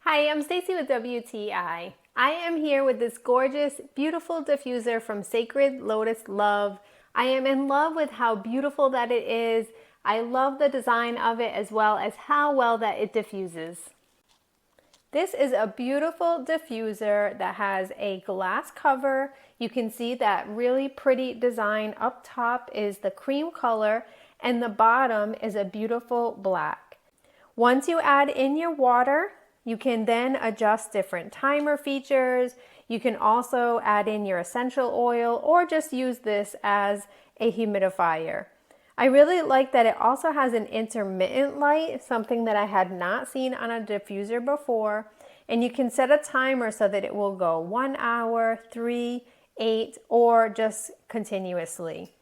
Hi, I'm Stacy with WTI. I am here with this gorgeous, beautiful diffuser from Sacred Lotus Love. I am in love with how beautiful that it is. I love the design of it as well as how well that it diffuses. This is a beautiful diffuser that has a glass cover. You can see that really pretty design. Up top is the cream color and the bottom is a beautiful black. Once you add in your water, you can then adjust different timer features. You can also add in your essential oil or just use this as a humidifier. I really like that it also has an intermittent light, something that I had not seen on a diffuser before. And you can set a timer so that it will go 1 hour, 3, 8, or just continuously.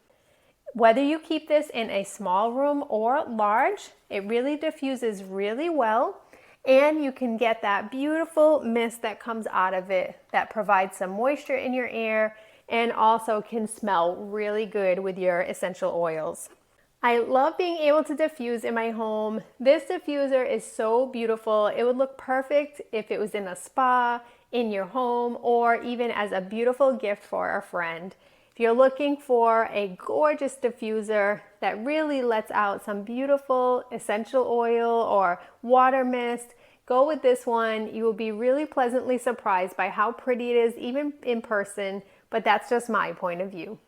Whether you keep this in a small room or large, it really diffuses really well. And you can get that beautiful mist that comes out of it that provides some moisture in your air and also can smell really good with your essential oils. I love being able to diffuse in my home. This diffuser is so beautiful. It would look perfect if it was in a spa, in your home, or even as a beautiful gift for a friend. If you're looking for a gorgeous diffuser that really lets out some beautiful essential oil or water mist, go with this one. You will be really pleasantly surprised by how pretty it is even in person, but that's just my point of view.